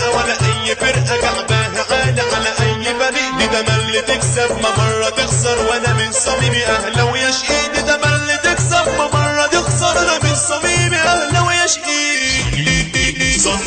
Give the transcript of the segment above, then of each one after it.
فرقة ولا أي فرقة جعباها عالي على أي فريق. دي تملي تكسب ما مرة تخسر وأنا من صميمي أهلاوي يا شقيق. دي تملي تكسب ما مرة تخسر أنا من صميمي أهلاوي يا شقيق.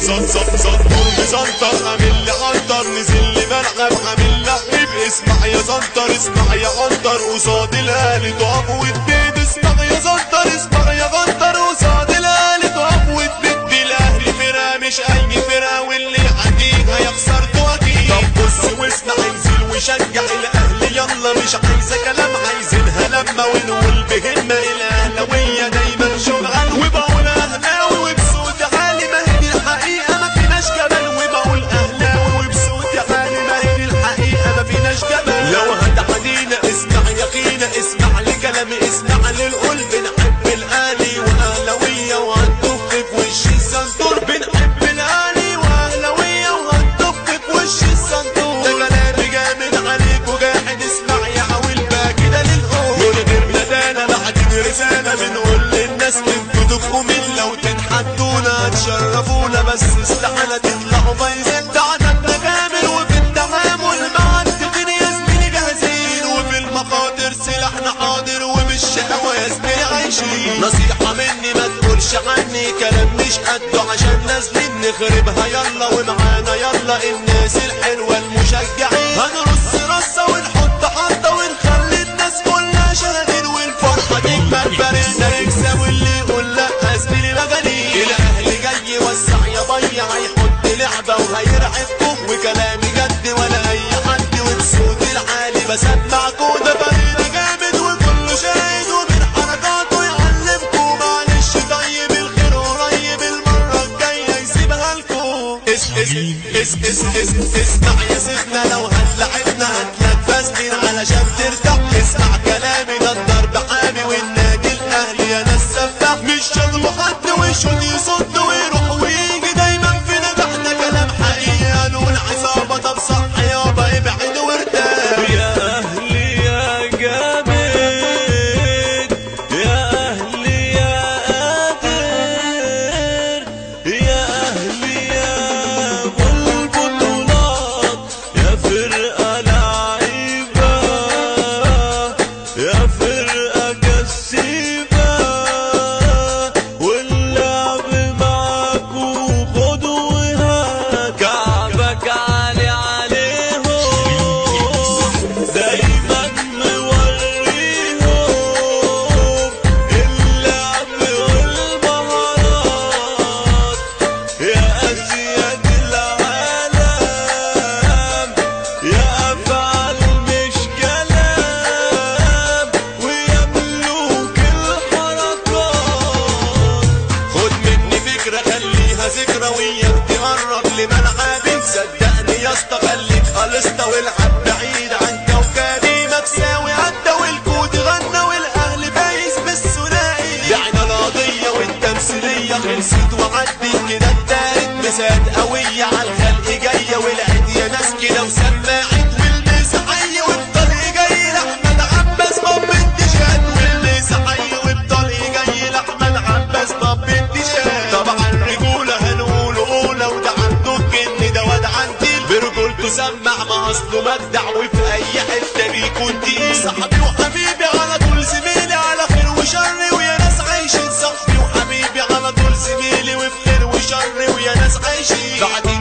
زنطور مزنطر عامل لي عنتر نزل لي ملعب عامل لعيب. اسمع يا زنطر اسمع يا عنتر قصاد الأهلي تقف وتبيد. اسمع يا زنطر اسمع يا عنتر قصاد الأهلي تقف وتبيد. الأهلي فرقة مش أي فرقة واللي يعديها هيخسر أكيد. طب بص واسمع انزل وشجع الأهلي يلا مش عايزة كلام عايزينها لما ونقول بهمة. الأهلاوية دايما شغل وبقول أهلاوي وبصوت عالي ما هي دي الحقيقة ما فيناش جبل. وبقول أهلاوي وبصوت عالي ما هي دي الحقيقة ما فيناش جبل. لو هتعدينا اسمع يقينا اسمع لكلامي اسمع للقلب. بنحب الأهلي وأهلاوية وهنطف في وش الزنطور. بنحب الأهلي وأهلاوية وهنطف في وش الزنطور. ده كلامي جامد عليك وجاحد اسمع يا عويل بقى كده للقول. من غير ندانة بعدين رسالة بنقول للناس انتوا تبقوا مين لو تنحدونا هتشرفونا بس استحالة تطلعوا بايظين. تعددنا كامل وفي التعامل مع التقين يا زميلي جاهزين. وفي المخاطر سلاحنا حاضر وبالشقاوة يا زميلي عايشين. نصيحة مني ما تقولش عني كلام مش قده عشان نازلين نخربها يلا. ومعانا يلا الناس الحلوة المشجعين. هنرص رصة ونحط حطة ونخلي الناس كلها شاهدين. والفرحة تكمل بارزنا يكسب واللي يقول لا زميلي مجانين. الأهلي جاي يوسع يا ضيع هيحط لعبة وهيرعبكم. وكلامي جد ولا أي حد وبصوت العالي بسمعكم. ده فريق جامد وكله شاهد ومن حركاته يعلمكم. معلش طيب الخير قريب المرة الجاية يسيبها لكم. اسمع يا سيدنا لو هتلعبنا هتلاقي فاسدين علشان ترتاح. اسمع كلامي ده الضرب حامي والنادي الأهلي يا ناس سفاح. مش شغل حد وشوط يصد ويروح ويجي دايما في نجاحنا كلام حقيقي. هنقول عصابة طب صح يابا ابعد وارتاح. يا أهلي يا جامد يا أهلي يا قادر يا أهلي يا أبو البطولات يا فرقة لعيبة يا فرقة كسيبة. واللعب معاكوا خدوا وهات كعبك عالي عليهم دايما موريهم اللعب والمهارات. يا أسياد العالم يا أفعال مش كلام ويا ملوك الحركات. خد مني فكرة خليها ذكرى وياك تقرب لملعبي. صدقني يا اسطى خليك خلصت والعب بعيد عن كوكبي. مكساوي عدى والكود غنى والاهلي فايز بالثنائي. بعنا القضية والتمثيلية خلصت وعدت كده التالت. مسات قوية عالخلق جاية والعيد يا ناس كده وسماعت. والمسحية والطلق جاي لأحمد عباس باب انتشاد. والمسحية والطلق جاي لأحمد عباس باب انتشاد. طبعا رجولة هنقول أولى وده عنده الجن ده واد عندي برجولته سمع ما أصله مجدع وفي أي حتة بيكون تقيل. صاحبي وحبيبي على طول زميلي على خير وشر ويا ناس عايشين. صاحبي وحبيبي على طول زميلي وفي خير وشر ويا ناس عايشين. بعدين